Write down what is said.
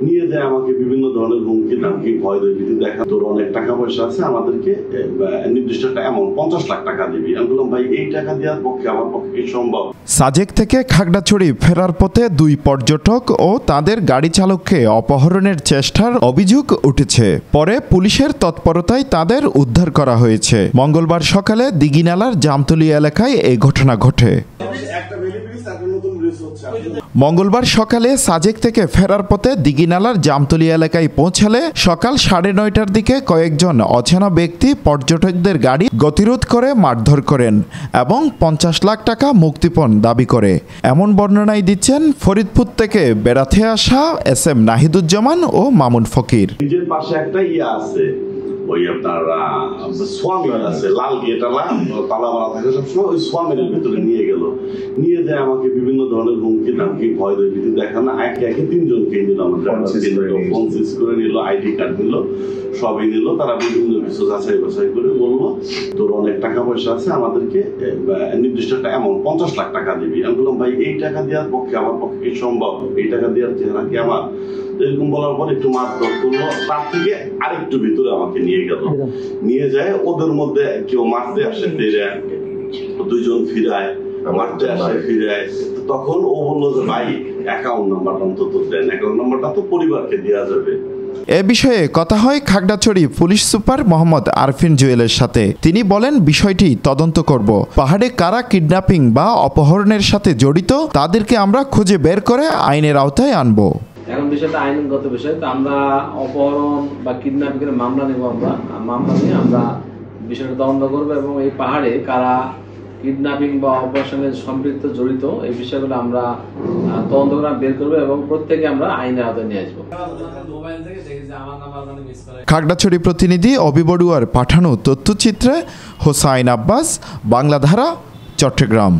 নিয়ে যায় আমাকে বিভিন্ন ধরনের হুমকি ধামকি ভয় ভীতি দেখা, তোর অনেক টাকা পয়সা আছে, আমাদেরকে নির্দিষ্ট একটা অ্যামাউন্ট 50 লাখ টাকা দিবি। আমি বললাম ভাই এই টাকা দেওয়ার পক্ষে আমার পক্ষে সম্ভব। সাজেক থেকে খাগড়াছড়ি ফেরার পথে দুই পর্যটক ও তাদের গাড়ি চালককে অপহরণের চেষ্টার অভিযোগ উঠেছে। পরে পুলিশের তৎপরতায় তাদের উদ্ধার করা হয়েছে। মঙ্গলবার সকালে দিঘিনালার জামতলী এলাকায় এই ঘটনা ঘটে। মঙ্গলবার সকালে সাজেক থেকে ফেরার পথে দিঘিনালার জামতলী এলাকায় পৌঁছালে সকাল 9:30টার দিকে কয়েকজন অচেনা ব্যক্তি পর্যটকদের গাড়ি গতিরোধ করে মারধর করেন এবং 50 লাখ টাকা মুক্তিপণ দাবি করে। এমন বর্ণনাই দিচ্ছেন ফরিদপুর থেকে বেড়াতে আসা SM নাহিদুজ্জামান ও মামুন ফকির। নিজের পাশে একটা আছে, ওই আপনার সোয়ামিন আছে, লাল গেটালা তালা মারা থাকে সবসময়, ওই সোয়ামিনের ভিতরে নিয়ে যায় আমাকে বিভিন্ন ধরনের হুমকি ধামকি ভয় ভীতি দেখানো। একে 3জনকে নিল, ফোন সিজ করে নিল, ID কার্ড নিল, সবই নিল। তারা বিভিন্ন কিছু যাচাই বাছাই করে বললো তোর অনেক টাকা পয়সা আছে, আমাদেরকে নির্দিষ্ট একটা অ্যামাউন্ট 50 লাখ টাকা দিবি। আমি বললাম ভাই এই টাকা দেওয়ার পক্ষে আমার পক্ষে সম্ভব, এই টাকা দেওয়ার চেহারা কি আমার? এরকম বলার পর একটু মারধর করলো, তার থেকে আরেকটু ভিতরে আমাকে নিয়ে যায়। ওদের মধ্যে কেউ মারতে আসে, দুইজন ফিরায়, মারতে আসে ফিরায়। তখন ও বললো যে ভাই অ্যাকাউন্ট নাম্বারটা অন্তত দেন, অ্যাকাউন্ট নাম্বারটা তো পরিবারকে দেওয়া যাবে। এ বিষয়ে কথা হয় খাগড়াছড়ি পুলিশ সুপার মোহাম্মদ আরফিন জুয়েলের সাথে। তিনি বলেন বিষয়টি তদন্ত করব। পাহাড়ে কারা কিডন্যাপিং বা অপহরণের সাথে জড়িত তাদেরকে আমরা খুঁজে বের করে আইনের আওতায় আনব। এখন বিষয়টা আইনগত বিষয়, তো আমরা অপহরণ বা কিডন্যাপিং এর মামলা নেব। মামলা নিয়ে আমরা বিষয়টা তদন্ত করবো এবং এই পাহাড়ে কারা কিডন্যাপিং বা অপহরণের সম্পৃক্ত জড়িত এই বিষয়গুলো আমরা তদন্ত করে বের করবো এবং প্রত্যেকে আমরা আইনের আওতায় নিয়ে আসবো। খাগড়াছড়ি প্রতিনিধি অবি বড়ুয়ার পাঠানো তথ্যচিত্রে হোসাইন আব্বাস, বাংলাধারা, চট্টগ্রাম।